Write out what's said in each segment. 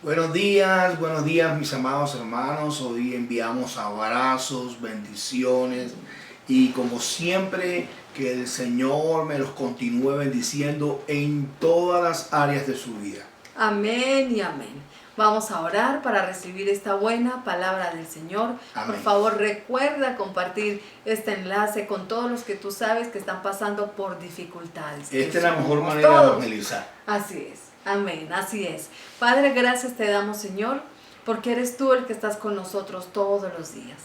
Buenos días mis amados hermanos. Hoy enviamos abrazos, bendiciones y como siempre que el Señor me los continúe bendiciendo en todas las áreas de su vida. Amén y amén. Vamos a orar para recibir esta buena palabra del Señor. Amén. Por favor, recuerda compartir este enlace con todos los que tú sabes que están pasando por dificultades. Esta es la mejor Somos manera de todos. evangelizar. Así es. Amén, así es. Padre, gracias te damos, Señor, porque eres tú el que estás con nosotros todos los días.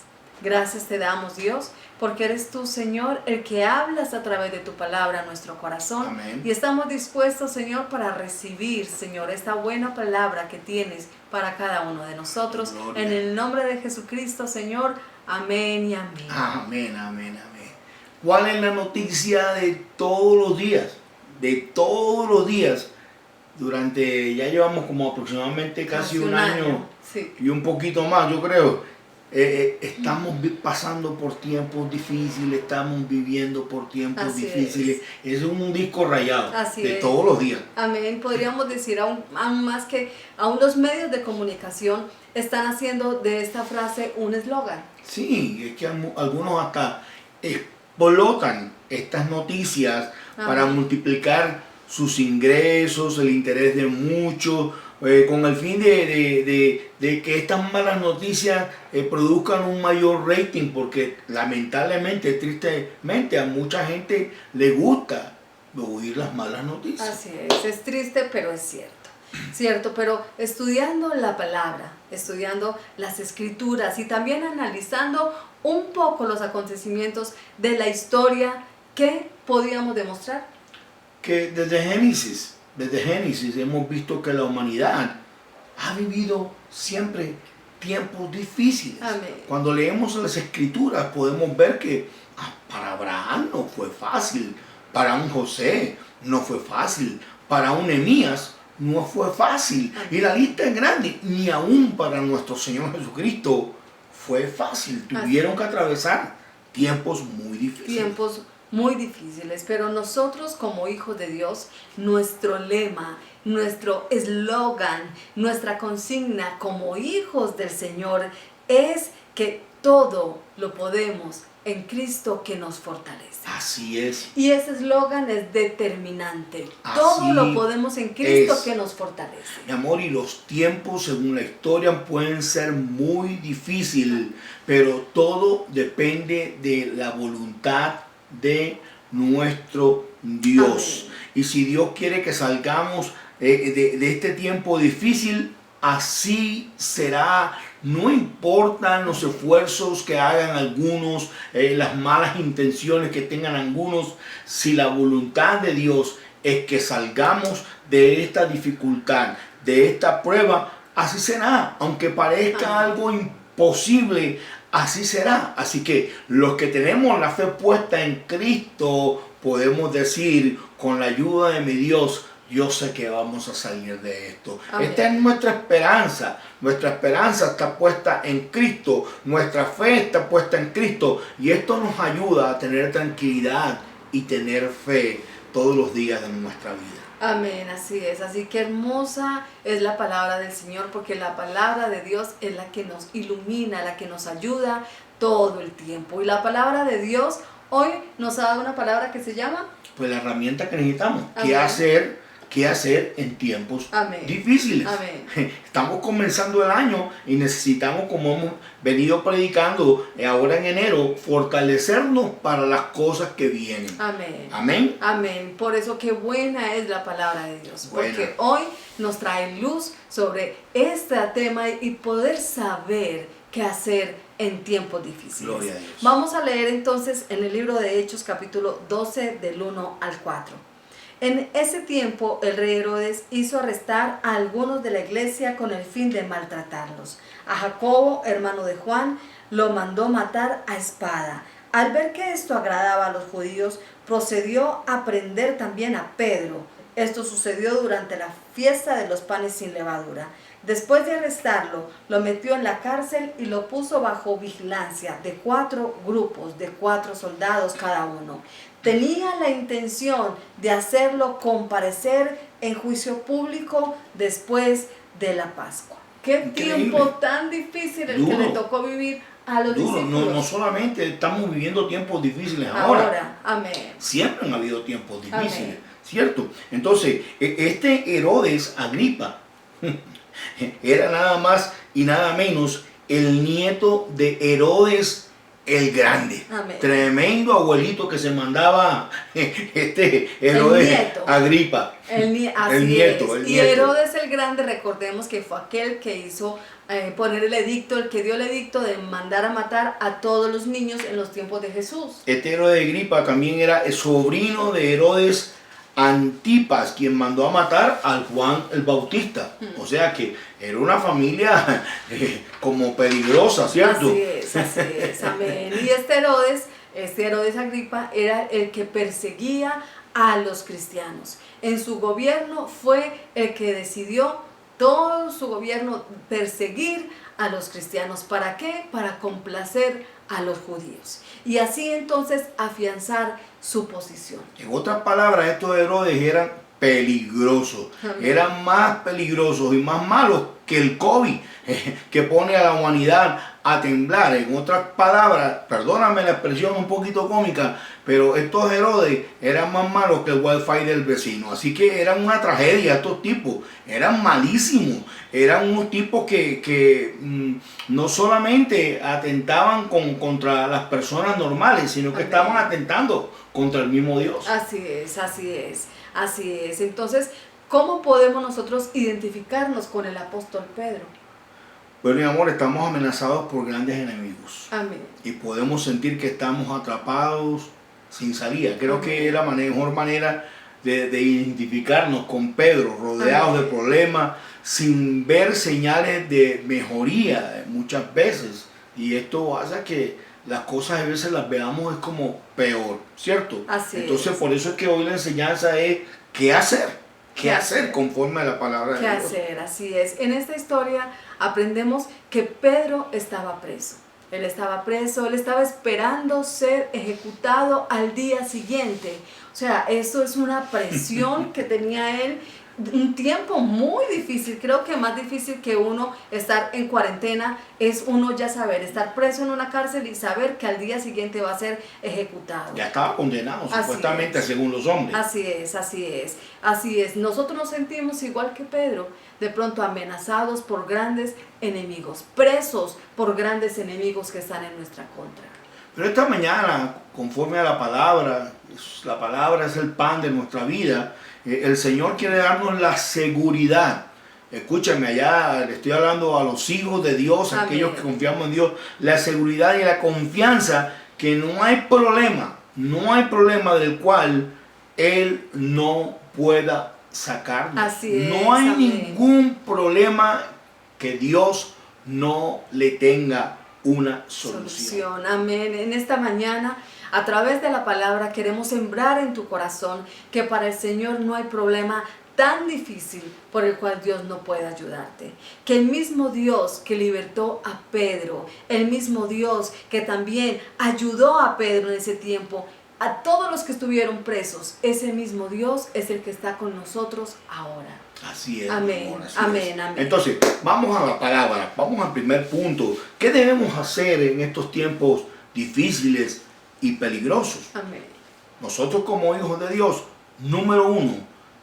Gracias te damos, Dios, porque eres tú, Señor, el que hablas a través de tu palabra a nuestro corazón. Amén. Y estamos dispuestos, Señor, para recibir, Señor, esta buena palabra que tienes para cada uno de nosotros. Gloria. En el nombre de Jesucristo, Señor. Amén y amén. Amén, amén, amén. ¿Cuál es la noticia de todos los días? De todos los días. Ya llevamos como aproximadamente casi un año Sí. y un poquito más, yo creo. Estamos pasando por tiempos difíciles, estamos viviendo por tiempos Así difíciles. Es un disco rayado Así de es. todos los días. Amén. Podríamos decir aún más que aún los medios de comunicación están haciendo de esta frase un eslogan. Sí, es que algunos hasta explotan estas noticias para Amén. multiplicar sus ingresos, el interés de muchos, con el fin de que estas malas noticias produzcan un mayor rating, porque lamentablemente, tristemente, a mucha gente le gusta oír las malas noticias. Así es triste, pero es cierto. Cierto, pero estudiando la palabra, estudiando las escrituras y también analizando un poco los acontecimientos de la historia, ¿qué podíamos demostrar? Que desde Génesis hemos visto que la humanidad ha vivido siempre tiempos difíciles. Amén. Cuando leemos las escrituras podemos ver que para Abraham no fue fácil, para un José no fue fácil, para un Nehemías no fue fácil. Amén. Y la lista es grande, ni aún para nuestro Señor Jesucristo fue fácil. Tuvieron que atravesar tiempos muy difíciles. Tiempos muy difíciles, pero nosotros como hijos de Dios, nuestro lema, nuestro eslogan, nuestra consigna como hijos del Señor es que todo lo podemos en Cristo que nos fortalece. Así es. Y ese eslogan es determinante. Así Todo lo podemos en Cristo es. que nos fortalece. Mi amor, y los tiempos según la historia pueden ser muy difíciles, pero todo depende de la voluntad de nuestro Dios. Amén. Y si Dios quiere que salgamos de este tiempo difícil, así será. No importan los esfuerzos que hagan algunos, las malas intenciones que tengan algunos, si la voluntad de Dios es que salgamos de esta dificultad, de esta prueba, así será. Aunque parezca Amén. algo imposible, así será. Así que los que tenemos la fe puesta en Cristo, podemos decir, con la ayuda de mi Dios, yo sé que vamos a salir de esto. Amén. Esta es nuestra esperanza. Nuestra esperanza está puesta en Cristo. Nuestra fe está puesta en Cristo. Y esto nos ayuda a tener tranquilidad y tener fe todos los días de nuestra vida. Amén, así es. Así que hermosa es la palabra del Señor, porque la palabra de Dios es la que nos ilumina, la que nos ayuda todo el tiempo. Y la palabra de Dios hoy nos ha dado una palabra que se llama Pues la herramienta que necesitamos. Amén. ¿Qué hacer en tiempos Amén. difíciles? Amén. Estamos comenzando el año y necesitamos, como hemos venido predicando ahora en enero, fortalecernos para las cosas que vienen. Amén. Amén. Amén. Por eso qué buena es la palabra de Dios. Buena. Porque hoy nos trae luz sobre este tema y poder saber qué hacer en tiempos difíciles. Gloria a Dios. Vamos a leer entonces en el libro de Hechos capítulo 12 del 1 al 4. En ese tiempo el rey Herodes hizo arrestar a algunos de la iglesia con el fin de maltratarlos. A Jacobo, hermano de Juan, lo mandó matar a espada. Al ver que esto agradaba a los judíos, procedió a prender también a Pedro. Esto sucedió durante la fiesta de los panes sin levadura. Después de arrestarlo, lo metió en la cárcel y lo puso bajo vigilancia de 4 grupos, de 4 soldados cada uno. Tenía la intención de hacerlo comparecer en juicio público después de la Pascua. Qué Increíble. tiempo tan difícil el que Duro. le tocó vivir a los Duro, discípulos. no solamente estamos viviendo tiempos difíciles ahora, Amén. siempre han habido tiempos difíciles, Amén. ¿cierto? Entonces, este Herodes Agripa era nada más y nada menos el nieto de Herodes el Grande. Amén. Tremendo abuelito que se mandaba este Herodes nieto. Agripa. Así El nieto, es. el Y nieto. Herodes el Grande, recordemos que fue aquel que hizo poner el edicto, el que dio el edicto de mandar a matar a todos los niños en los tiempos de Jesús. Este Herodes Agripa también era el sobrino de Herodes Antipas, quien mandó a matar al Juan el Bautista. O sea que era una familia como peligrosa, ¿cierto? Así es, amén. Y este Herodes Agripa, era el que perseguía a los cristianos. En su gobierno fue el que decidió todo su gobierno perseguir a los cristianos. ¿Para qué? Para complacer a los judíos. Y así entonces afianzar su posición. En otras palabras, estos Herodes eran peligrosos. Amén. Eran más peligrosos y más malos que el COVID, que pone a la humanidad a temblar. En otras palabras, perdóname la expresión un poquito cómica, pero estos Herodes eran más malos que el wifi del vecino. Así que eran una tragedia estos tipos. Eran malísimos. Eran unos tipos que no solamente atentaban contra las personas normales, sino que estaban atentando contra el mismo Dios. Así es. Entonces, ¿cómo podemos nosotros identificarnos con el apóstol Pedro? Bueno, mi amor, estamos amenazados por grandes enemigos. Amén. Y podemos sentir que estamos atrapados sin salida. Creo Amén. que es la mejor manera de identificarnos con Pedro, rodeados Amén. de problemas, sin ver señales de mejoría muchas veces. Y esto hace que las cosas a veces las veamos es como peor, ¿cierto? Así Entonces, es. por eso es que hoy la enseñanza es qué hacer. ¿Qué ¿Qué hacer hacer? conforme a la palabra de ¿Qué Dios? hacer? Así es. En esta historia aprendemos que Pedro estaba preso. Él estaba preso, él estaba esperando ser ejecutado al día siguiente. O sea, eso es una presión que tenía él, un tiempo muy difícil. Creo que más difícil que uno estar en cuarentena es uno ya saber, estar preso en una cárcel y saber que al día siguiente va a ser ejecutado. Ya estaba condenado, Así supuestamente, es. según los hombres. Así es. Nosotros nos sentimos igual que Pedro, de pronto amenazados por grandes enemigos, presos por grandes enemigos que están en nuestra contra. Pero esta mañana, conforme a la palabra es el pan de nuestra vida, el Señor quiere darnos la seguridad. Escúchame, allá le estoy hablando a los hijos de Dios, Amén. aquellos que confiamos en Dios, la seguridad y la confianza que no hay problema del cual Él no pueda sacarnos. Así es, No hay amén. ningún problema que Dios no le tenga una solución. Amén. En esta mañana, a través de la palabra, queremos sembrar en tu corazón que para el Señor no hay problema tan difícil por el cual Dios no puede ayudarte. Que el mismo Dios que libertó a Pedro, el mismo Dios que también ayudó a Pedro en ese tiempo, a todos los que estuvieron presos, ese mismo Dios es el que está con nosotros ahora. Así es. Amén, mi amor, así amén, es. amén. Entonces, vamos a la palabra, vamos al primer punto. ¿Qué debemos hacer en estos tiempos difíciles y peligrosos? Amén. Nosotros como hijos de Dios, número uno,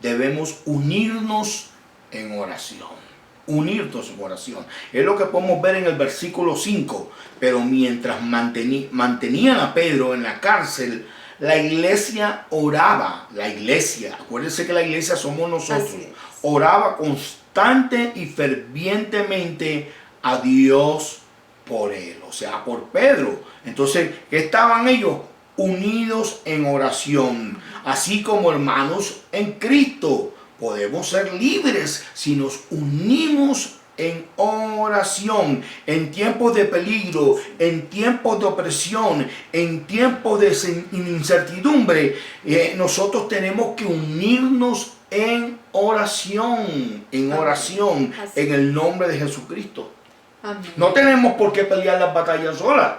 debemos unirnos en oración. Unirnos en oración. Es lo que podemos ver en el versículo 5. Pero mientras mantenían a Pedro en la cárcel, la iglesia oraba. La iglesia, acuérdense que la iglesia somos nosotros. Así es. Oraba constante y fervientemente a Dios por él, o sea, por Pedro. Entonces, estaban ellos unidos en oración, así como hermanos en Cristo. Podemos ser libres si nos unimos en oración, en tiempos de peligro, en tiempos de opresión, en tiempos de incertidumbre. Nosotros tenemos que unirnos en oración, en el nombre de Jesucristo. Amén. No tenemos por qué pelear las batallas solas.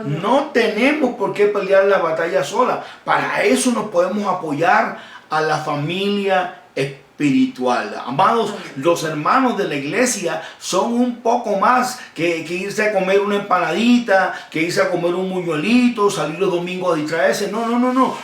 No tenemos por qué pelear la batalla sola. Para eso nos podemos apoyar a la familia espiritual. Amados, los hermanos de la iglesia son un poco más que irse a comer una empanadita, que irse a comer un muñuelito, salir los domingos a distraerse. No.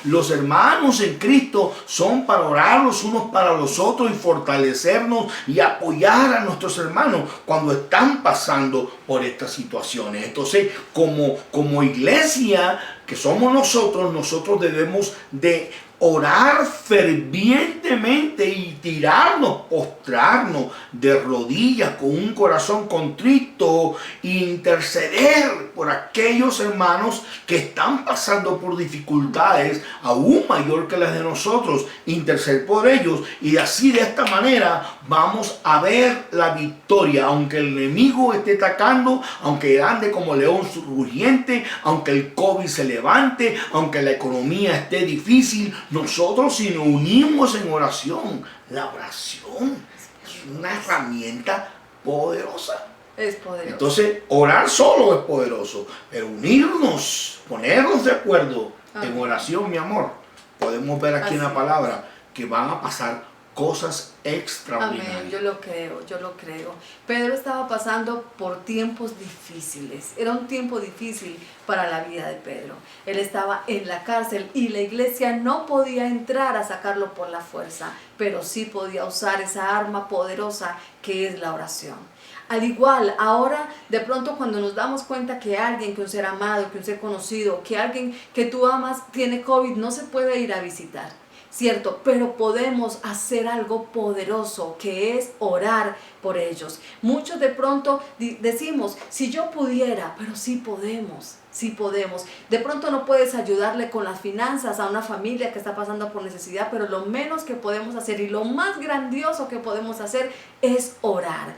Los hermanos en Cristo son para orar los unos para los otros y fortalecernos y apoyar a nuestros hermanos cuando están pasando por estas situaciones. Entonces, como iglesia que somos nosotros debemos de orar fervientemente y postrarnos de rodillas con un corazón contrito e interceder por aquellos hermanos que están pasando por dificultades aún mayor que las de nosotros, interceder por ellos, y así de esta manera vamos a ver la victoria, aunque el enemigo esté atacando, aunque ande como león rugiente, aunque el COVID se levante, aunque la economía esté difícil. Nosotros, si nos unimos en oración, la oración es una herramienta poderosa. Es poderoso. Entonces, orar solo es poderoso, pero unirnos, ponernos de acuerdo en oración, mi amor, podemos ver aquí en la palabra que van a pasar cosas extraordinarias. Amén, yo lo creo. Pedro estaba pasando por tiempos difíciles. Era un tiempo difícil para la vida de Pedro. Él estaba en la cárcel y la iglesia no podía entrar a sacarlo por la fuerza, pero sí podía usar esa arma poderosa que es la oración. Al igual, ahora de pronto cuando nos damos cuenta que alguien, que un ser amado, que un ser conocido, que alguien que tú amas tiene COVID, no se puede ir a visitar. ¿Cierto? Pero podemos hacer algo poderoso, que es orar por ellos. Muchos de pronto decimos, si yo pudiera, pero sí podemos. De pronto no puedes ayudarle con las finanzas a una familia que está pasando por necesidad, pero lo menos que podemos hacer y lo más grandioso que podemos hacer es orar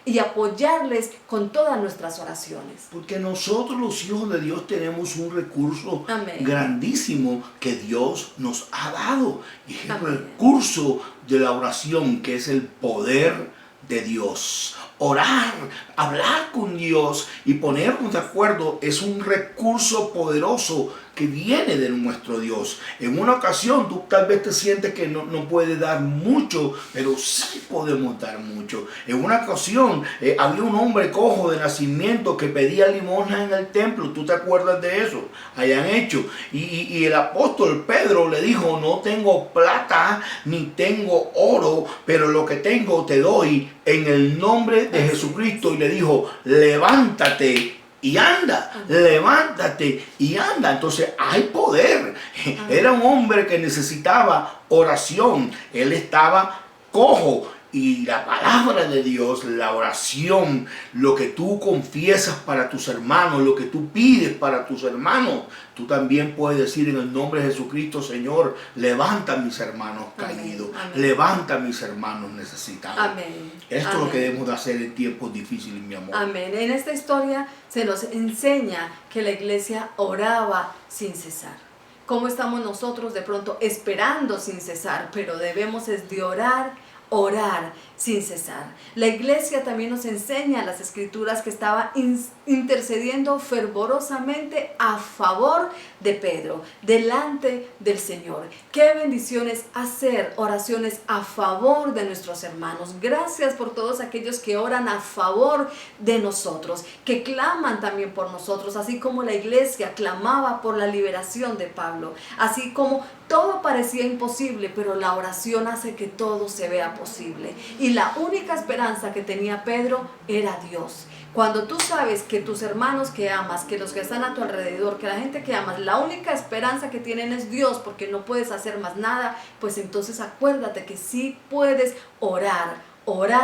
y apoyarles con todas nuestras oraciones. Porque nosotros los hijos de Dios tenemos un recurso grandísimo que Dios nos ha dado. Y es el recurso de la oración, que es el poder de Dios. Orar, hablar con Dios y ponernos de acuerdo es un recurso poderoso que viene de nuestro Dios. En una ocasión tú tal vez te sientes que no puedes dar mucho, pero sí podemos dar mucho. En una ocasión había un hombre cojo de nacimiento que pedía limosna en el templo. ¿Tú te acuerdas de eso? Hayan hecho. Y el apóstol Pedro le dijo, no tengo plata ni tengo oro, pero lo que tengo te doy en el nombre de Jesucristo. Y le dijo, levántate y anda, levántate y anda. Entonces hay poder. Era un hombre que necesitaba oración. Él estaba cojo. Y la palabra de Dios, la oración, lo que tú confiesas para tus hermanos, lo que tú pides para tus hermanos, tú también puedes decir en el nombre de Jesucristo, Señor, levanta a mis hermanos caídos, levanta a mis hermanos necesitados. Amén. Esto es lo que debemos de hacer en tiempos difíciles, mi amor. Amén. En esta historia se nos enseña que la iglesia oraba sin cesar. ¿Cómo estamos nosotros de pronto esperando sin cesar? Pero debemos es de orar sin cesar. La iglesia también nos enseña las escrituras que estaba intercediendo fervorosamente a favor de Pedro, delante del Señor. Qué bendiciones hacer oraciones a favor de nuestros hermanos. Gracias por todos aquellos que oran a favor de nosotros, que claman también por nosotros, así como la iglesia clamaba por la liberación de Pablo, así como todo parecía imposible, pero la oración hace que todo se vea posible. Y la única esperanza que tenía Pedro era Dios. Cuando tú sabes que tus hermanos que amas, que los que están a tu alrededor, que la gente que amas, la única esperanza que tienen es Dios, porque no puedes hacer más nada, pues entonces acuérdate que sí puedes orar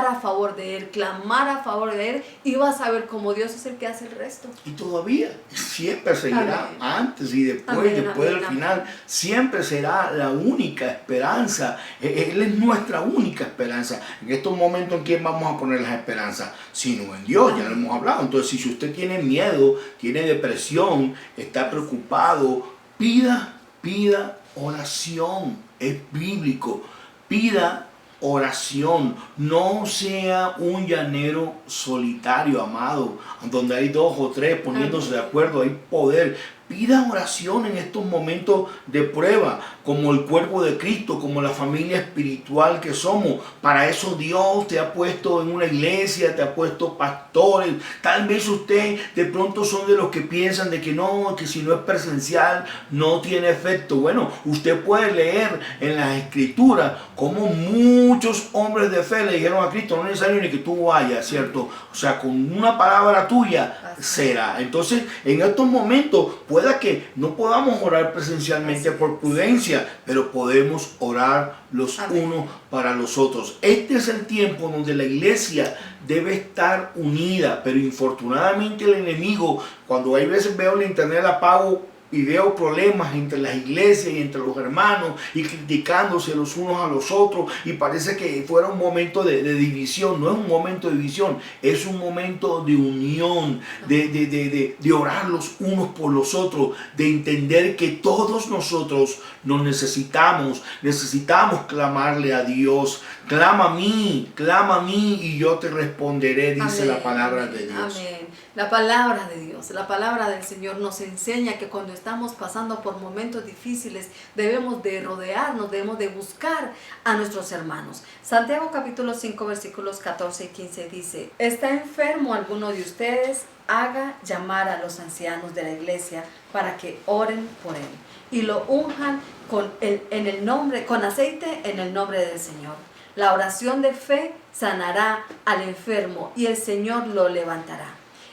a favor de Él, clamar a favor de Él, y vas a ver cómo Dios es el que hace el resto. Y todavía siempre seguirá, antes y después del final, siempre será la única esperanza. Él es nuestra única esperanza. En estos momentos, ¿en quién vamos a poner las esperanzas? Sino en Dios, ya lo hemos hablado. Entonces, si usted tiene miedo, tiene depresión, está preocupado, pida oración. Es bíblico. Pida oración. No sea un llanero solitario, amado, donde hay dos o tres poniéndose de acuerdo, hay poder. pida oración en estos momentos de prueba, como el cuerpo de Cristo, como la familia espiritual que somos. Para eso Dios te ha puesto en una iglesia, te ha puesto pastores. Tal vez usted de pronto son de los que piensan de que no, que si no es presencial no tiene efecto. Bueno, usted puede leer en las escrituras como muchos hombres de fe le dijeron a Cristo, no es necesario ni que tú vayas, ¿cierto? O sea, con una palabra tuya será. Entonces, en estos momentos, pueda que no podamos orar presencialmente por prudencia, pero podemos orar los unos para los otros. Este es el tiempo donde la iglesia debe estar unida, pero infortunadamente el enemigo, cuando hay veces veo en internet, apago y veo problemas entre las iglesias y entre los hermanos y criticándose los unos a los otros, y parece que fuera un momento de división. No es un momento de división, es un momento de unión, de orar los unos por los otros, de entender que todos nosotros nos necesitamos clamarle a Dios. Clama a mí y yo te responderé, dice la palabra de Dios. Amén. La palabra de Dios, la palabra del Señor nos enseña que cuando estamos pasando por momentos difíciles debemos de rodearnos, debemos de buscar a nuestros hermanos. Santiago capítulo 5 versículos 14 y 15 dice: ¿Está enfermo alguno de ustedes? Haga llamar a los ancianos de la iglesia para que oren por él y lo unjan con aceite en el nombre del Señor. La oración de fe sanará al enfermo y el Señor lo levantará.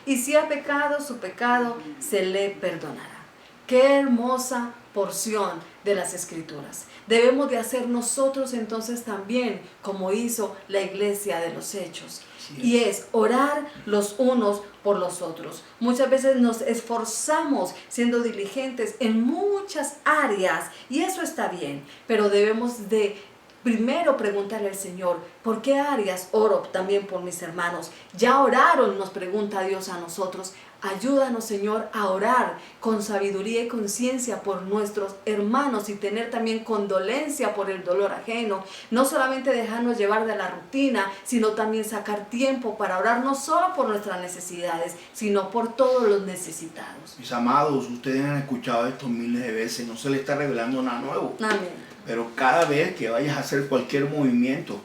Y si ha pecado, su pecado se le perdonará. Qué hermosa porción de las Escrituras. Debemos de hacer nosotros entonces también como hizo la iglesia de los Hechos. Y es orar los unos por los otros. Muchas veces nos esforzamos siendo diligentes en muchas áreas y eso está bien, pero debemos de primero preguntarle al Señor, ¿por qué áreas oro también por mis hermanos? Ya oraron, nos pregunta Dios a nosotros. Ayúdanos, Señor, a orar con sabiduría y conciencia por nuestros hermanos y tener también condolencia por el dolor ajeno. No solamente dejarnos llevar de la rutina, sino también sacar tiempo para orar no solo por nuestras necesidades, sino por todos los necesitados. Mis amados, ustedes han escuchado esto miles de veces, no se les está revelando nada nuevo. Amén. Pero cada vez que vayas a hacer cualquier movimiento,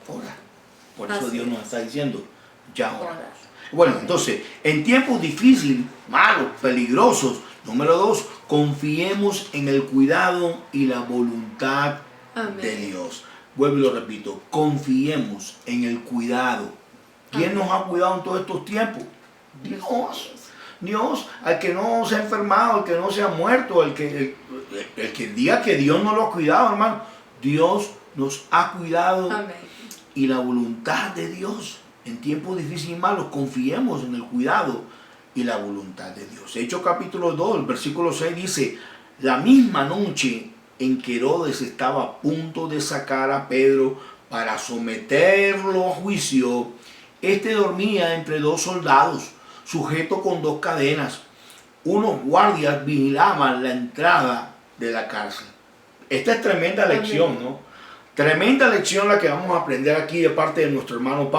ora. Por eso Dios nos está diciendo, ya ora. Bueno, entonces, en tiempos difíciles, malos, peligrosos, número 2, confiemos en el cuidado y la voluntad de Dios. Vuelvo y lo repito, confiemos en el cuidado. ¿Quién nos ha cuidado en todos estos tiempos? Dios, al que no se ha enfermado, al que no se ha muerto, el que diga que Dios no lo ha cuidado, hermano, Dios nos ha cuidado. Amén. Y la voluntad de Dios en tiempos difíciles y malos, confiemos en el cuidado y la voluntad de Dios. Hechos capítulo 2, el versículo 6 dice: la misma noche en que Herodes estaba a punto de sacar a Pedro para someterlo a juicio, este dormía entre dos soldados, sujeto con dos cadenas. Unos guardias vigilaban la entrada de la cárcel. Esta es tremenda lección, ¿no? Tremenda lección la que vamos a aprender aquí de parte de nuestro hermano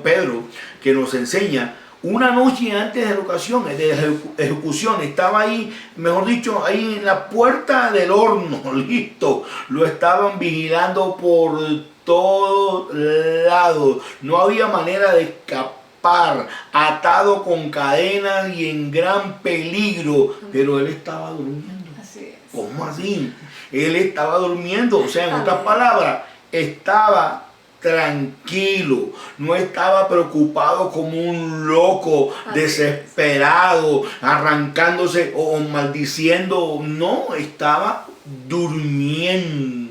Pedro, que nos enseña. Una noche antes de la ocasión, de ejecución, estaba ahí, mejor dicho, ahí en la puerta del horno, listo. Lo estaban vigilando por todos lados. No había manera de escapar, atado con cadenas y en gran peligro, pero él estaba durmiendo. Así es. ¿Cómo así? Él estaba durmiendo, o sea, en otras palabras, estaba tranquilo, no estaba preocupado como un loco, desesperado, arrancándose o maldiciendo, no, estaba durmiendo,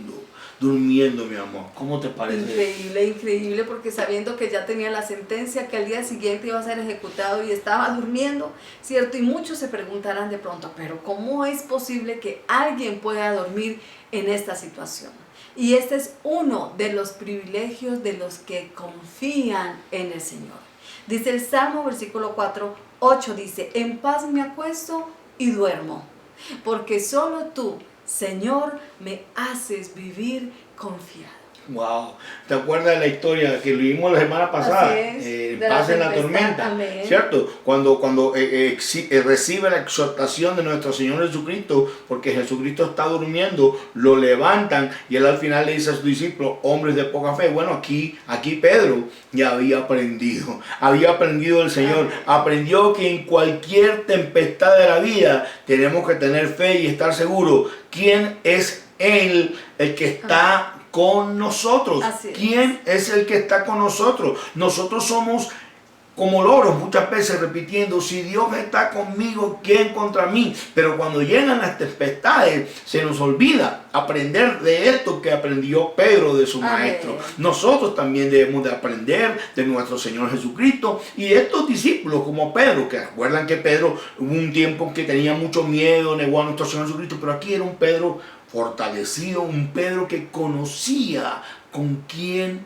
mi amor. ¿Cómo te parece? Increíble, porque sabiendo que ya tenía la sentencia, que al día siguiente iba a ser ejecutado y estaba durmiendo, ¿cierto? Y muchos se preguntarán de pronto, pero ¿cómo es posible que alguien pueda dormir en esta situación? Y este es uno de los privilegios de los que confían en el Señor. Dice el Salmo, versículo 8 dice: en paz me acuesto y duermo, porque solo tú, Señor, me haces vivir confiado. Wow, ¿te acuerdas de la historia que leímos la semana pasada? De paz en la tempestad. tormenta, Amén. ¿cierto? Cuando recibe la exhortación de nuestro Señor Jesucristo, porque Jesucristo está durmiendo, lo levantan y él al final le dice a sus discípulos, hombres de poca fe. Bueno, aquí Pedro ya había aprendido del Señor, Amén. aprendió que en cualquier tempestad de la vida tenemos que tener fe y estar seguros quién es Él el que está con nosotros. Así es. ¿Quién es el que está con nosotros? Nosotros somos como loros muchas veces repitiendo, si Dios está conmigo, ¿quién contra mí? Pero cuando llegan las tempestades, se nos olvida aprender de esto que aprendió Pedro de su maestro. Nosotros también debemos de aprender de nuestro Señor Jesucristo y estos discípulos como Pedro, que recuerdan que Pedro hubo un tiempo en que tenía mucho miedo, negó a nuestro Señor Jesucristo, pero aquí era un Pedro fortalecido, un Pedro que conocía con quién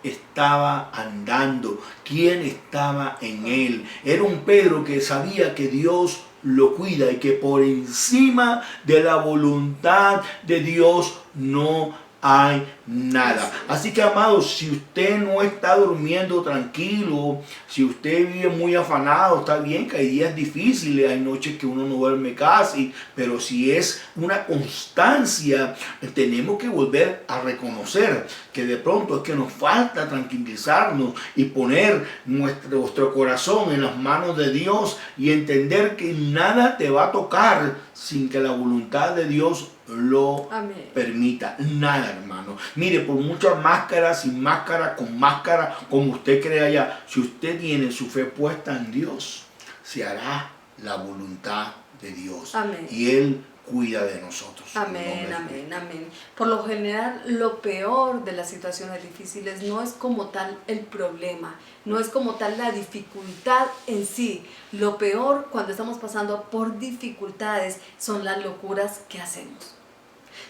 estaba andando, quién estaba en él. Era un Pedro que sabía que Dios lo cuida y que por encima de la voluntad de Dios no hay nada. Así que, amados, si usted no está durmiendo tranquilo, si usted vive muy afanado, está bien que hay días difíciles, hay noches que uno no duerme casi, pero si es una constancia, tenemos que volver a reconocer que de pronto es que nos falta tranquilizarnos y poner nuestro corazón en las manos de Dios y entender que nada te va a tocar sin que la voluntad de Dios lo permita. Nada, hermano. Mire, por muchas máscaras, sin máscara, con máscara, como usted crea ya, si usted tiene su fe puesta en Dios, se hará la voluntad de Dios. Amén. Y Él cuida de nosotros. Amén, amén, amén. Por lo general, lo peor de las situaciones difíciles no es como tal el problema, no es como tal la dificultad en sí. Lo peor cuando estamos pasando por dificultades son las locuras que hacemos.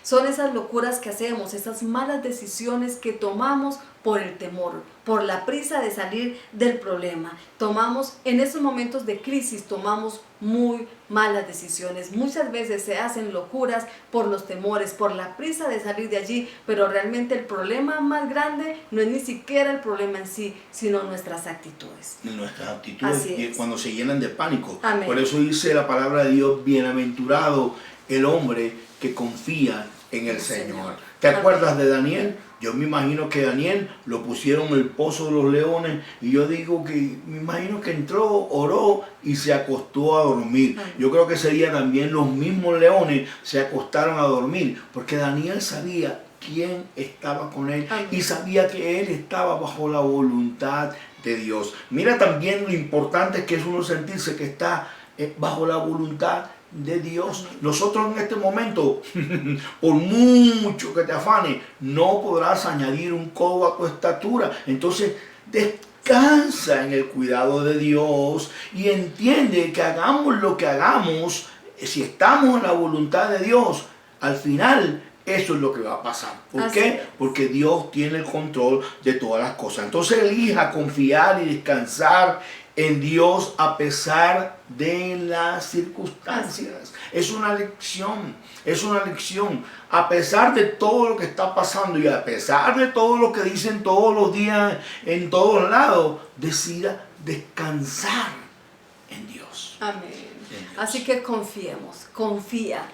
Son esas locuras que hacemos, esas malas decisiones que tomamos por el temor, por la prisa de salir del problema. Tomamos, en esos momentos de crisis, tomamos muy malas decisiones. Muchas veces se hacen locuras por los temores, por la prisa de salir de allí, pero realmente el problema más grande no es ni siquiera el problema en sí, sino nuestras actitudes. Nuestras actitudes, cuando se llenan de pánico. Amén. Por eso dice la palabra de Dios, bienaventurado el hombre que confía en el Señor. ¿Te acuerdas de Daniel? Yo me imagino que Daniel lo pusieron en el pozo de los leones y yo digo que, me imagino que entró, oró y se acostó a dormir. Yo creo que ese día también los mismos leones se acostaron a dormir porque Daniel sabía quién estaba con él y sabía que él estaba bajo la voluntad de Dios. Mira también lo importante que es uno sentirse que está bajo la voluntad de Dios. Nosotros en este momento, por mucho que te afane, no podrás añadir un codo a tu estatura. Entonces, descansa en el cuidado de Dios y entiende que hagamos lo que hagamos, si estamos en la voluntad de Dios, al final eso es lo que va a pasar. ¿Por qué? Porque Dios tiene el control de todas las cosas. Entonces elija confiar y descansar en Dios a pesar de las circunstancias. Es una lección, a pesar de todo lo que está pasando y a pesar de todo lo que dicen todos los días en todos lados, decida descansar en Dios. Amén. Así que confiemos, confía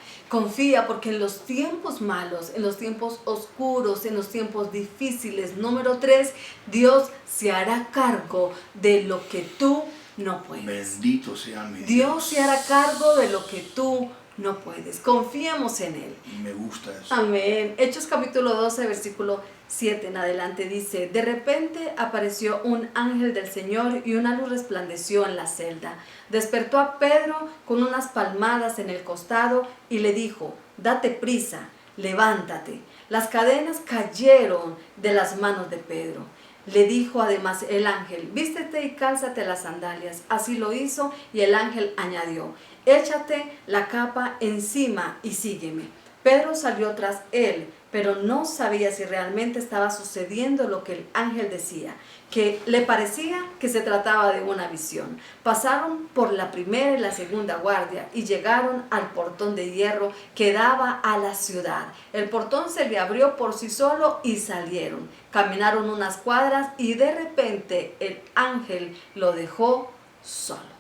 porque en los tiempos malos, en los tiempos oscuros, en los tiempos difíciles, número 3, Dios se hará cargo de lo que tú no puedes. Bendito sea mi Dios. Dios se hará cargo de lo que tú no puedes. Confiemos en Él. Me gusta eso. Amén. Hechos capítulo 12, versículo 7 en adelante dice: de repente apareció un ángel del Señor y una luz resplandeció en la celda. Despertó a Pedro con unas palmadas en el costado y le dijo: date prisa, levántate. Las cadenas cayeron de las manos de Pedro. Le dijo además el ángel: vístete y cálzate las sandalias. Así lo hizo y el ángel añadió: échate la capa encima y sígueme. Pedro salió tras él, pero no sabía si realmente estaba sucediendo lo que el ángel decía, que le parecía que se trataba de una visión. Pasaron por la primera y la segunda guardia y llegaron al portón de hierro que daba a la ciudad. El portón se le abrió por sí solo y salieron. Caminaron unas cuadras y de repente el ángel lo dejó solo.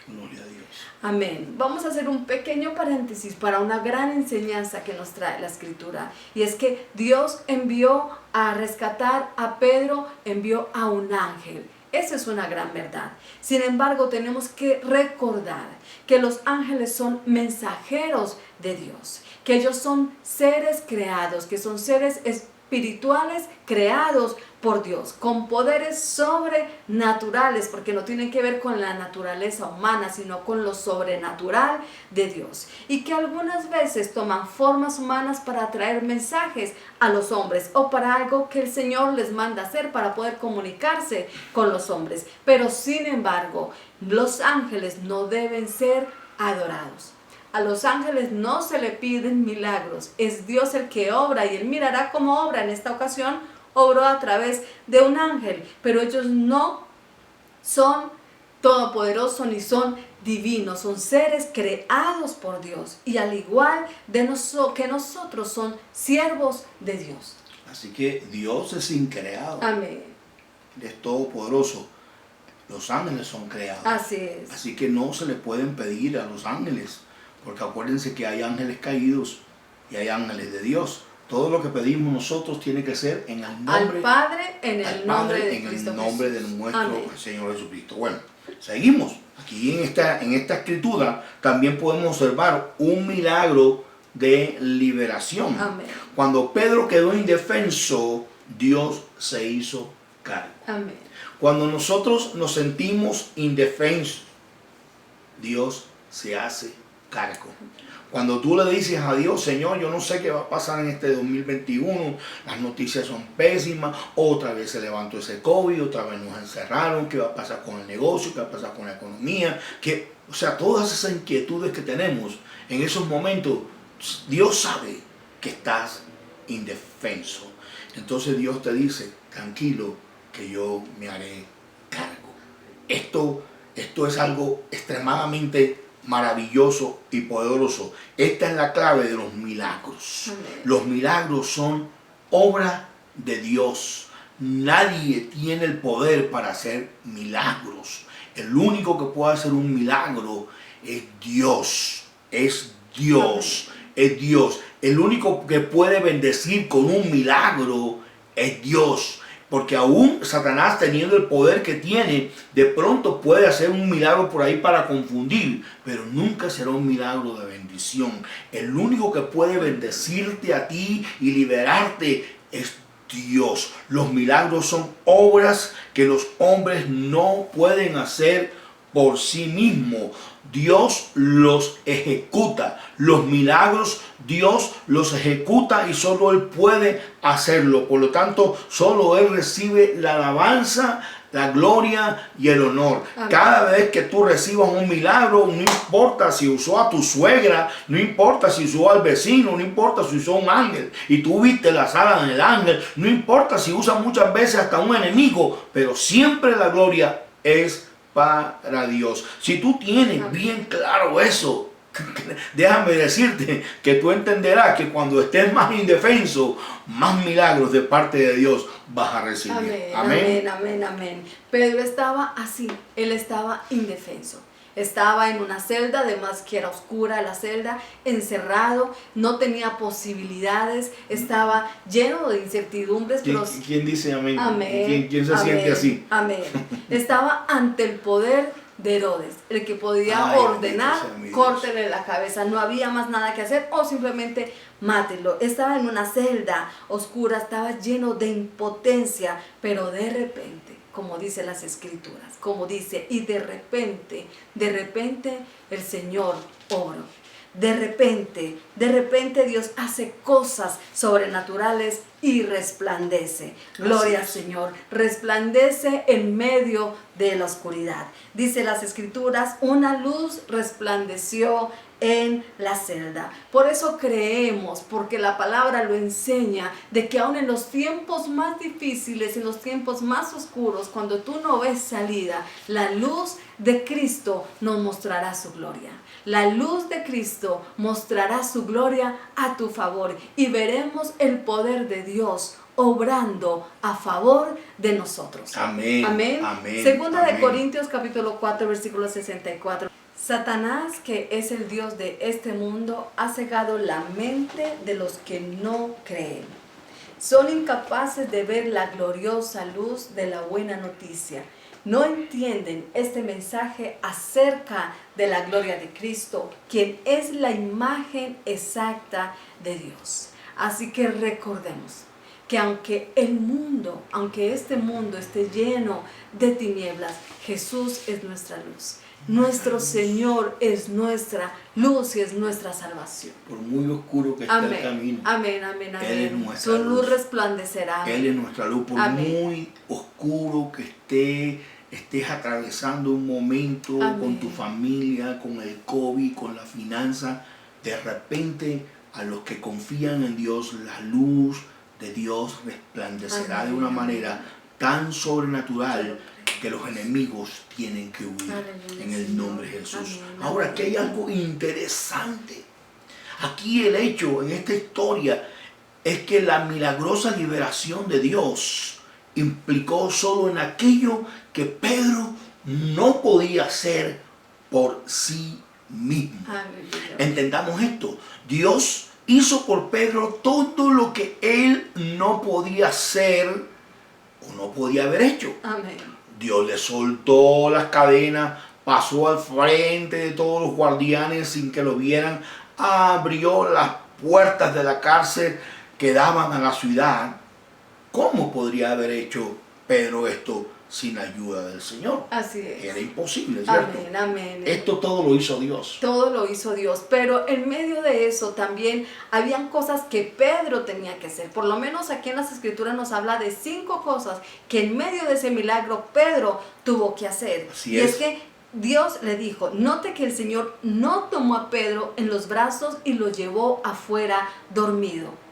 Gloria a Dios. Amén. Vamos a hacer un pequeño paréntesis para una gran enseñanza que nos trae la Escritura. Y es que Dios envió a rescatar a Pedro, envió a un ángel. Esa es una gran verdad. Sin embargo, tenemos que recordar que los ángeles son mensajeros de Dios, que ellos son seres creados, que son seres espirituales creados por Dios, con poderes sobrenaturales, porque no tienen que ver con la naturaleza humana, sino con lo sobrenatural de Dios, y que algunas veces toman formas humanas para traer mensajes a los hombres o para algo que el Señor les manda hacer para poder comunicarse con los hombres. Pero sin embargo, los ángeles no deben ser adorados. A los ángeles no se le piden milagros, es Dios el que obra, y Él mirará cómo obra. En esta ocasión obró a través de un ángel, pero ellos no son todopoderosos ni son divinos, son seres creados por Dios, y al igual que nosotros son siervos de Dios. Así que Dios es increado. Amén. Él es todopoderoso. Los ángeles son creados. Así es. Así que no se le pueden pedir a los ángeles, porque acuérdense que hay ángeles caídos y hay ángeles de Dios. Todo lo que pedimos nosotros tiene que ser en el nombre al Padre, en el nombre de Cristo en el nombre de Jesús. nuestro Amén. Señor Jesucristo. Bueno, seguimos. Aquí en esta escritura también podemos observar un milagro de liberación. Amén. Cuando Pedro quedó indefenso, Dios se hizo cargo. Amén. Cuando nosotros nos sentimos indefensos, Dios se hace cargo. Cuando tú le dices a Dios, Señor, yo no sé qué va a pasar en este 2021, las noticias son pésimas, otra vez se levantó ese COVID, otra vez nos encerraron, qué va a pasar con el negocio, qué va a pasar con la economía, o sea, todas esas inquietudes que tenemos en esos momentos, Dios sabe que estás indefenso. Entonces Dios te dice, tranquilo, que yo me haré cargo. Esto es algo extremadamente maravilloso y poderoso. Esta es la clave de los milagros. Amén. Los milagros son obra de Dios. Nadie tiene el poder para hacer milagros. El único que puede hacer un milagro es Dios. Es Dios. Es Dios. El único que puede bendecir con un milagro es Dios. Porque aún Satanás, teniendo el poder que tiene, de pronto puede hacer un milagro por ahí para confundir, pero nunca será un milagro de bendición. El único que puede bendecirte a ti y liberarte es Dios. Los milagros son obras que los hombres no pueden hacer por sí mismos. Dios los ejecuta. Los milagros Dios los ejecuta y solo Él puede hacerlo. Por lo tanto, solo Él recibe la alabanza, la gloria y el honor. Amén. Cada vez que tú recibas un milagro, no importa si usó a tu suegra, no importa si usó al vecino, no importa si usó un ángel y tú viste las alas del ángel, no importa si usa muchas veces hasta un enemigo, pero siempre la gloria es para Dios. Si tú tienes bien claro eso, déjame decirte que tú entenderás que cuando estés más indefenso, más milagros de parte de Dios vas a recibir. Amén, Amén. amén, amén, amén. Pedro estaba así, él estaba indefenso. Estaba en una celda, además que era oscura la celda, encerrado, no tenía posibilidades, estaba lleno de incertidumbres. ¿Quién dice amén? Amén. ¿Quién se siente así? Amén. Estaba ante el poder de Herodes, el que podía ordenar, córtele la cabeza, no había más nada que hacer o simplemente mátelo. Estaba en una celda oscura, estaba lleno de impotencia, pero de repente, como dice las escrituras, como dice, y de repente el Señor obró. De repente Dios hace cosas sobrenaturales y resplandece. Gloria al Señor. Resplandece en medio de la oscuridad. Dice las Escrituras, una luz resplandeció en la celda. Por eso creemos, porque la palabra lo enseña, de que aún en los tiempos más difíciles, en los tiempos más oscuros, cuando tú no ves salida, la luz de Cristo nos mostrará su gloria. La luz de Cristo mostrará su gloria a tu favor y veremos el poder de Dios obrando a favor de nosotros. Amén. Amén. Amén. Segunda Amén. de Corintios capítulo 4 versículo 64. Satanás, que es el Dios de este mundo, ha cegado la mente de los que no creen. Son incapaces de ver la gloriosa luz de la buena noticia. No entienden este mensaje acerca de la gloria de Cristo, quien es la imagen exacta de Dios. Así que recordemos que aunque este mundo esté lleno de tinieblas, Jesús es nuestra luz. Nuestro Señor es nuestra luz y es nuestra salvación. Por muy oscuro que esté Amén. el camino, Amén, amén, amén. Él es nuestra Su luz luz. resplandecerá. Amén. Él es nuestra luz. Por Amén. muy oscuro que estés atravesando un momento Amén. con tu familia, con el COVID, con la finanza, de repente a los que confían en Dios, la luz de Dios resplandecerá Amén. de una manera tan sobrenatural que los enemigos tienen que huir. Aleluya, en el Señor. nombre de Jesús. Amén, Ahora, amén. aquí hay algo interesante. Aquí el hecho en esta historia es que la milagrosa liberación de Dios implicó solo en aquello que Pedro no podía hacer por sí mismo. Aleluya. Entendamos esto. Dios hizo por Pedro todo lo que él no podía hacer o no podía haber hecho. Amén. Dios le soltó las cadenas, pasó al frente de todos los guardianes sin que lo vieran, abrió las puertas de la cárcel que daban a la ciudad. ¿Cómo podría haber hecho Pedro esto sin ayuda del Señor? Así es. Era imposible, ¿cierto? Amén, amén. Esto todo lo hizo Dios. Todo lo hizo Dios, pero en medio de eso también habían cosas que Pedro tenía que hacer. Por lo menos aquí en las Escrituras nos habla de 5 cosas que en medio de ese milagro Pedro tuvo que hacer. Así y es. es que Dios le dijo, note que el Señor no tomó a Pedro en los brazos y lo llevó afuera dormido.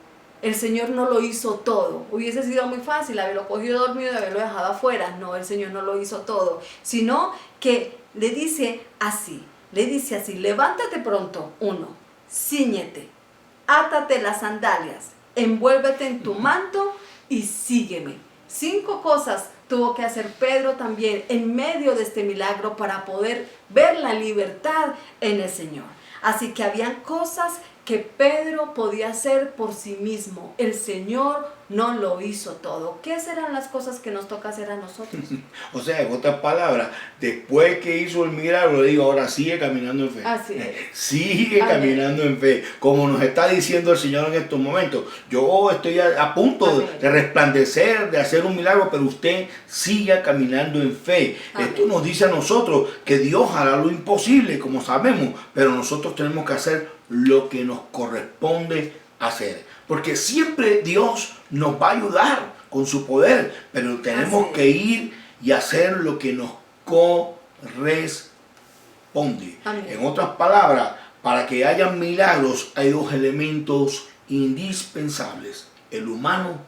El Señor no lo hizo todo. Hubiese sido muy fácil haberlo cogido dormido y haberlo dejado afuera. No, el Señor no lo hizo todo. Sino que le dice así, levántate pronto, 1, cíñete, átate las sandalias, envuélvete en tu manto y sígueme. 5 cosas tuvo que hacer Pedro también en medio de este milagro para poder ver la libertad en el Señor. Así que habían cosas que Pedro podía hacer por sí mismo. El Señor no lo hizo todo. ¿Qué serán las cosas que nos toca hacer a nosotros? O sea, en otras palabras, después que hizo el milagro, le digo, ahora sigue caminando en fe. Así es. Sigue Amén. caminando en fe. Como nos está diciendo el Señor en estos momentos. Yo estoy a punto Amén. de resplandecer, de hacer un milagro, pero usted siga caminando en fe. Amén. Esto nos dice a nosotros que Dios hará lo imposible, como sabemos, pero nosotros tenemos que hacer lo que nos corresponde hacer. Porque siempre Dios nos va a ayudar con su poder, pero tenemos que ir y hacer lo que nos corresponde. Amén. En otras palabras, para que haya milagros hay 2 elementos indispensables: el humano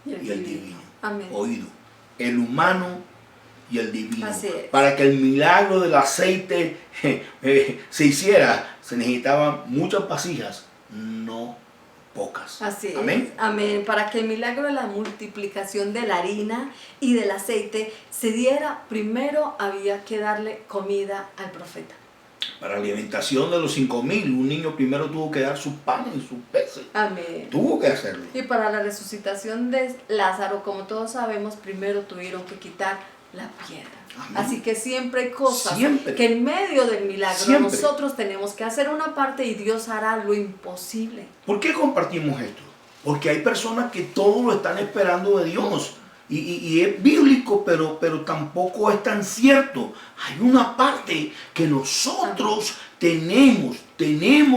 y el divino. Amén. Oído, el humano y el divino. Así es. Para que el milagro del aceite se hiciera, se necesitaban muchas vasijas, no pocas. Así Amén. es. Amén. Para que el milagro de la multiplicación de la harina y del aceite se diera, primero había que darle comida al profeta. Para la alimentación de los 5,000, un niño primero tuvo que dar sus panes y sus peces. Amén. Tuvo que hacerlo. Y para la resucitación de Lázaro, como todos sabemos, primero tuvieron que quitar la piedra. Amén. Así que siempre hay cosas Siempre. que en medio del milagro Siempre. nosotros tenemos que hacer una parte y Dios hará lo imposible. ¿Por qué compartimos esto? Porque hay personas que todo lo están esperando de Dios. Y es bíblico, pero tampoco es tan cierto. Hay una parte que nosotros tenemos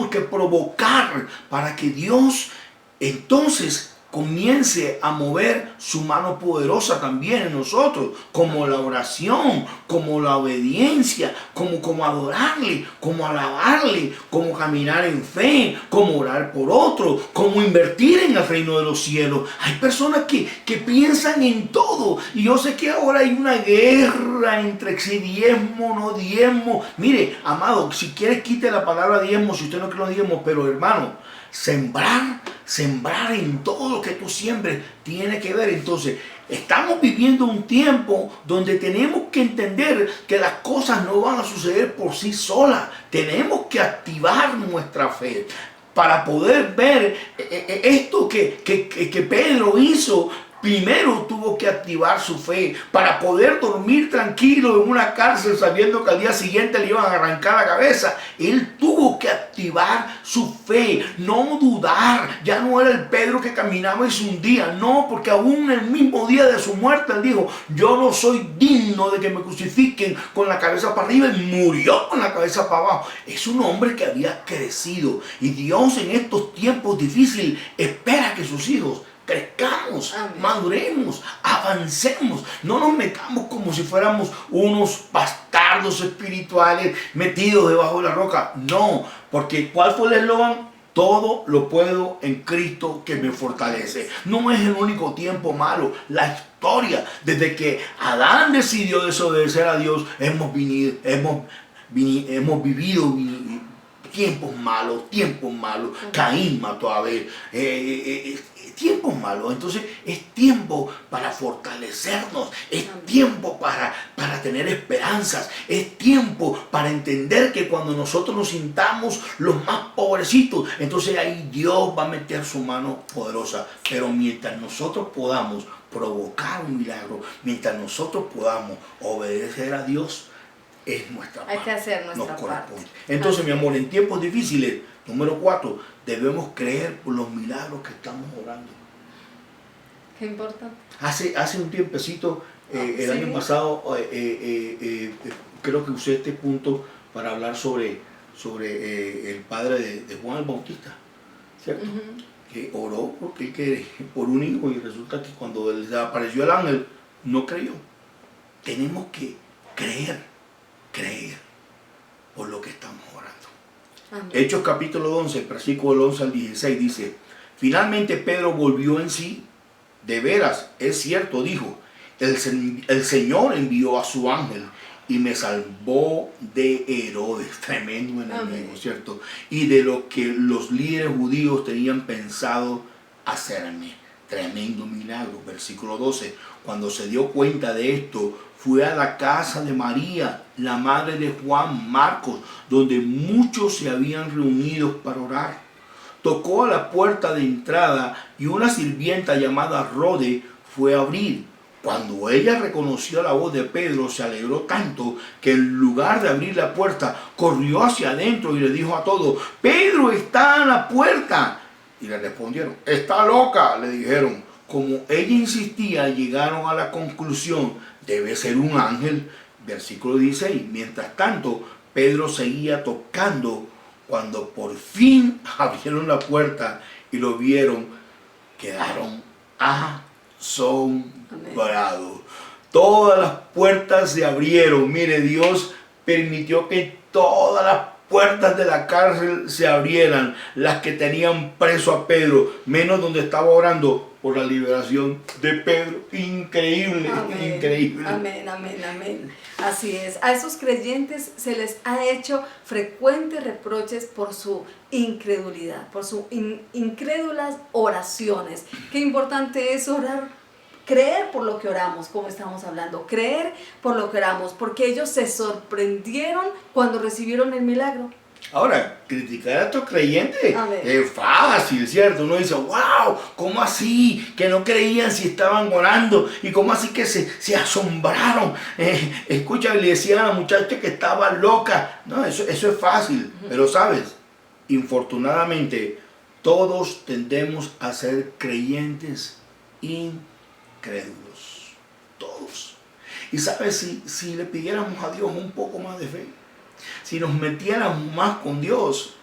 que provocar para que Dios entonces comience a mover su mano poderosa también en nosotros, como la oración, como la obediencia, como adorarle, como alabarle, como caminar en fe, como orar por otro, como invertir en el reino de los cielos. Hay personas que piensan en todo, y yo sé que ahora hay una guerra entre si diezmo, no diezmo. Mire, amado, si quieres quite la palabra diezmo, si usted no quiere los diezmos, pero hermano, sembrar en todo lo que tú siembres tiene que ver. Entonces, estamos viviendo un tiempo donde tenemos que entender que las cosas no van a suceder por sí solas. Tenemos que activar nuestra fe para poder ver esto que Pedro hizo. Primero tuvo que activar su fe para poder dormir tranquilo en una cárcel sabiendo que al día siguiente le iban a arrancar la cabeza. Él tuvo que activar su fe, no dudar. Ya no era el Pedro que caminaba y se hundía, no, porque aún el mismo día de su muerte él dijo: yo no soy digno de que me crucifiquen con la cabeza para arriba, y murió con la cabeza para abajo. Es un hombre que había crecido, y Dios en estos tiempos difíciles espera que sus hijos crezcamos, amén, maduremos, avancemos, no nos metamos como si fuéramos unos bastardos espirituales metidos debajo de la roca. No, porque ¿cuál fue el eslogan? Todo lo puedo en Cristo que me fortalece. No es el único tiempo malo. La historia, desde que Adán decidió desobedecer a Dios, hemos vivido tiempos malos. Caín mató a Abel. Tiempos malos. Entonces es tiempo para fortalecernos, es tiempo para tener esperanzas, es tiempo para entender que cuando nosotros nos sintamos los más pobrecitos, entonces ahí Dios va a meter su mano poderosa. Pero mientras nosotros podamos provocar un milagro, mientras nosotros podamos obedecer a Dios, es nuestra parte. Hay que hacer nuestra parte. Entonces, mi amor, en tiempos difíciles, número 4, debemos creer por los milagros que estamos orando. Qué importante. Hace un tiempecito, el año pasado, creo que usé este punto para hablar sobre el padre de Juan el Bautista, ¿cierto? Que oró por un hijo, y resulta que cuando le apareció el ángel, no creyó. Tenemos que creer por lo que estamos orando. Amén. Hechos capítulo 11, versículo 11 al 16 dice: finalmente Pedro volvió en sí. De veras, es cierto, dijo, el Señor envió a su ángel y me salvó de Herodes, tremendo enemigo, ¿cierto? Y de lo que los líderes judíos tenían pensado hacerme. Tremendo milagro. Versículo 12, cuando se dio cuenta de esto, fue a la casa de María, la madre de Juan Marcos, donde muchos se habían reunido para orar. Tocó a la puerta de entrada y una sirvienta llamada Rode fue a abrir. Cuando ella reconoció la voz de Pedro, se alegró tanto que en lugar de abrir la puerta, corrió hacia adentro y le dijo a todos: Pedro está a la puerta. Y le respondieron: está loca, le dijeron. Como ella insistía, llegaron a la conclusión: debe ser un ángel. Versículo 16. Mientras tanto, Pedro seguía tocando. Cuando por fin abrieron la puerta y lo vieron, quedaron asombrados. Todas las puertas se abrieron. Mire, Dios permitió que todas las puertas de la cárcel se abrieran, las que tenían preso a Pedro, menos donde estaba orando por la liberación de Pedro. Increíble, amén, increíble. Amén, amén, amén. Así es. A esos creyentes se les ha hecho frecuentes reproches por su incredulidad, por sus incrédulas oraciones. Qué importante es orar, creer por lo que oramos, como estamos hablando, creer por lo que oramos, porque ellos se sorprendieron cuando recibieron el milagro. Ahora, criticar a estos creyentes es fácil, ¿cierto? Uno dice: wow, ¿cómo así? Que no creían si estaban orando, y cómo así que se asombraron. Escucha, le decían a la muchacha que estaba loca. No, eso es fácil, pero sabes, infortunadamente, todos tendemos a ser creyentes incrédulos. Todos. Y sabes, si le pidiéramos a Dios un poco más de fe, si nos metiéramos más con Dios,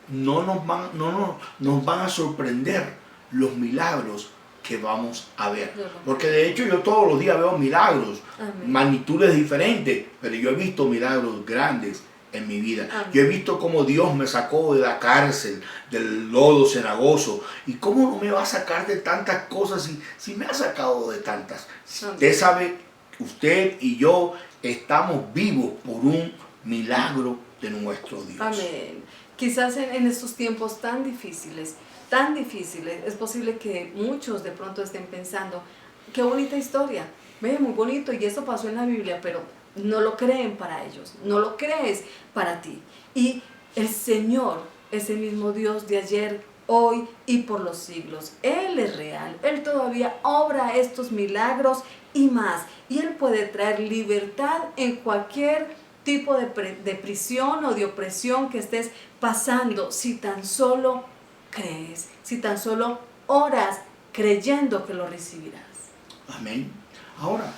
no nos van a sorprender los milagros que vamos a ver. Yo lo- Porque de hecho yo todos los días veo milagros, Amén. magnitudes diferentes, pero yo he visto milagros grandes en mi vida. Amén. Yo he visto cómo Dios me sacó de la cárcel, del lodo cenagoso. ¿Y cómo no me va a sacar de tantas cosas si me ha sacado de tantas? Amén. Usted sabe, usted y yo estamos vivos por un milagro de nuestro Dios. Amén. Quizás en estos tiempos tan difíciles, es posible que muchos de pronto estén pensando, qué bonita historia, ve, muy bonito, y eso pasó en la Biblia, pero no lo creen para ellos, no lo crees para ti. Y el Señor, ese mismo Dios de ayer, hoy y por los siglos, Él es real, Él todavía obra estos milagros y más, y Él puede traer libertad en cualquier tipo de prisión o de opresión que estés pasando, si tan solo crees, si tan solo oras creyendo que lo recibirás. Amén. Ahora,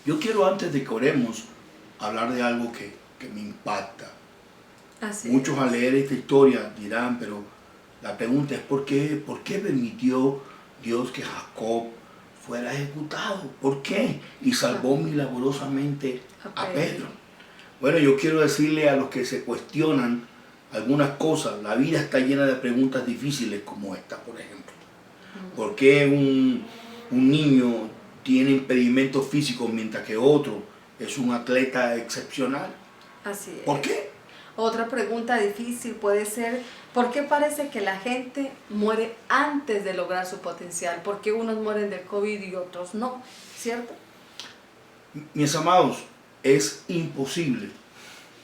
yo quiero antes de que oremos hablar de algo que me impacta. Así Muchos es. al leer esta historia dirán, pero la pregunta es ¿por qué permitió Dios que Jacob fuera ejecutado? ¿Por qué? Y salvó milagrosamente a Pedro. Bueno, yo quiero decirle a los que se cuestionan algunas cosas, la vida está llena de preguntas difíciles como esta, por ejemplo. ¿Por qué un niño tiene impedimentos físicos mientras que otro es un atleta excepcional? Así es. ¿Por qué? Otra pregunta difícil puede ser, ¿por qué parece que la gente muere antes de lograr su potencial? ¿Por qué unos mueren del COVID y otros no? ¿Cierto? Mis amados, es imposible,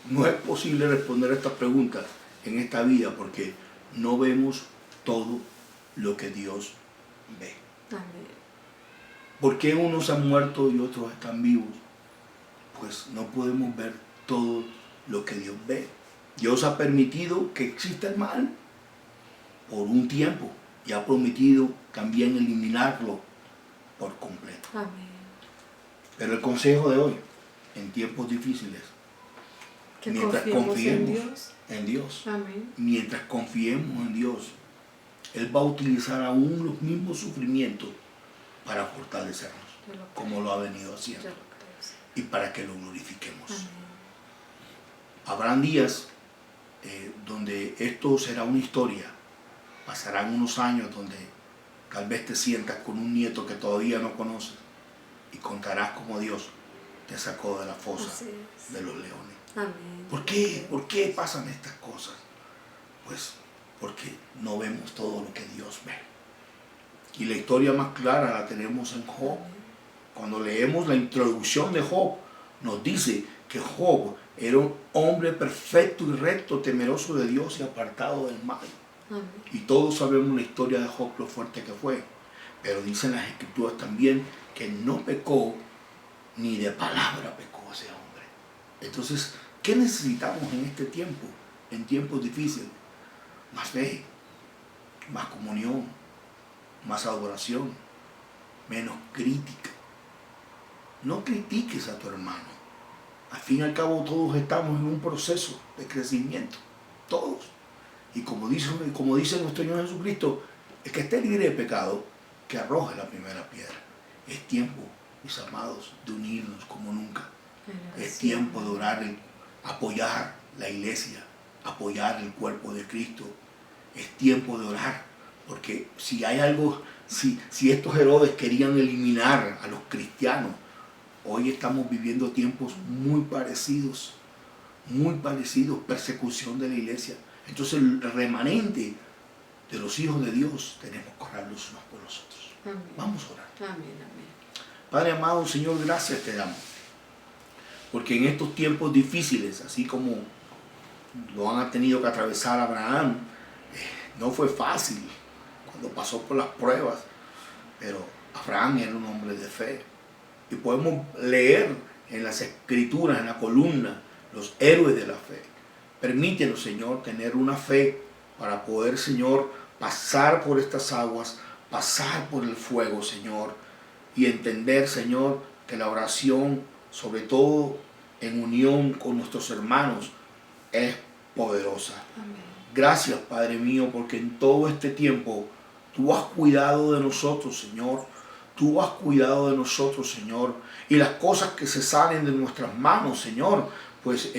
no es posible responder a estas preguntas en esta vida porque no vemos todo lo que Dios ve. Amén. ¿Por qué unos han muerto y otros están vivos? Pues no podemos ver todo lo que Dios ve. Dios ha permitido que exista el mal por un tiempo y ha prometido también eliminarlo por completo. Amén. Pero el consejo de hoy, en tiempos difíciles, Que mientras confiemos confiemos en Dios. en Dios, Amén. mientras confiemos en Dios, Él va a utilizar aún los mismos sufrimientos para fortalecernos, Yo lo creo. como lo ha venido Yo haciendo, lo creo, sí. y para que lo glorifiquemos. Amén. Habrán días donde esto será una historia, pasarán unos años donde tal vez te sientas con un nieto que todavía no conoces y contarás cómo Dios te sacó de la fosa Así es. de los leones. Amén. ¿Por qué? ¿Por qué pasan estas cosas? Pues porque no vemos todo lo que Dios ve. Y la historia más clara la tenemos en Job. Cuando leemos la introducción de Job, nos dice que Job era un hombre perfecto y recto, temeroso de Dios y apartado del mal. Amén. Y todos sabemos la historia de Job, lo fuerte que fue. Pero dicen las escrituras también que no pecó, ni de palabra pecó ese hombre. Entonces, ¿qué necesitamos en este tiempo? En tiempos difíciles. Más fe, más comunión, más adoración, menos crítica. No critiques a tu hermano. Al fin y al cabo todos estamos en un proceso de crecimiento. Todos. Y como dice nuestro Señor Jesucristo, el que esté libre de pecado, que arroje la primera piedra. Es tiempo, mis amados, de unirnos como nunca. Es tiempo de orar, apoyar la iglesia, apoyar el cuerpo de Cristo. Es tiempo de orar, porque si hay algo, si estos Herodes querían eliminar a los cristianos, hoy estamos viviendo tiempos muy parecidos, persecución de la iglesia. Entonces el remanente de los hijos de Dios tenemos que orar los unos por los otros. Amén. Vamos a orar. Amén, amén. Padre amado, Señor, gracias te damos. Porque en estos tiempos difíciles, así como lo han tenido que atravesar Abraham, no fue fácil cuando pasó por las pruebas, pero Abraham era un hombre de fe. Y podemos leer en las escrituras, en la columna, los héroes de la fe. Permítenos, Señor, tener una fe para poder, Señor, pasar por estas aguas, pasar por el fuego, Señor, y entender, Señor, que la oración, sobre todo en unión con nuestros hermanos, es poderosa. Amén. Gracias, Padre mío, porque en todo este tiempo Tú has cuidado de nosotros, Señor. Tú has cuidado de nosotros, Señor. Y las cosas que se salen de nuestras manos, Señor, pues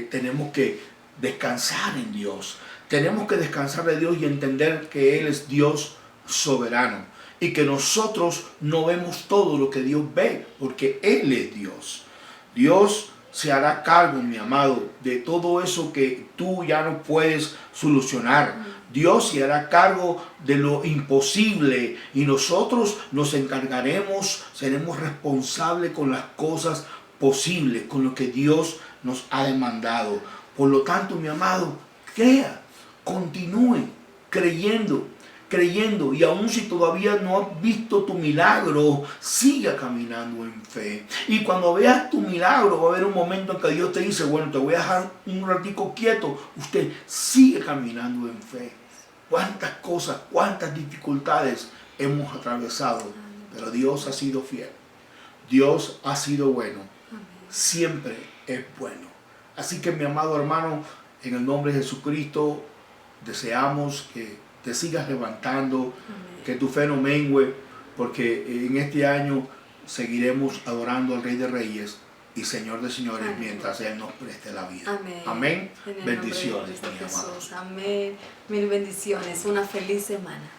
tenemos que descansar en Dios. Tenemos que descansar de Dios y entender que Él es Dios soberano. Y que nosotros no vemos todo lo que Dios ve, porque Él es Dios. Dios se hará cargo, mi amado, de todo eso que tú ya no puedes solucionar. Dios se hará cargo de lo imposible y nosotros nos encargaremos, seremos responsables con las cosas posibles, con lo que Dios nos ha demandado. Por lo tanto, mi amado, crea, continúe creyendo, y aun si todavía no has visto tu milagro, siga caminando en fe. Y cuando veas tu milagro, va a haber un momento en que Dios te dice, bueno, te voy a dejar un ratico quieto. Usted sigue caminando en fe. Cuántas cosas, cuántas dificultades hemos atravesado, pero Dios ha sido fiel. Dios ha sido bueno. Siempre es bueno. Así que, mi amado hermano, en el nombre de Jesucristo, deseamos que te sigas levantando, amén, que tu fe no mengue, porque en este año seguiremos adorando al Rey de Reyes y Señor de Señores, amén, mientras Él nos preste la vida. Amén. Amén. En el bendiciones, nombre de mis amados. Jesús. Amén. Mil bendiciones. Una feliz semana.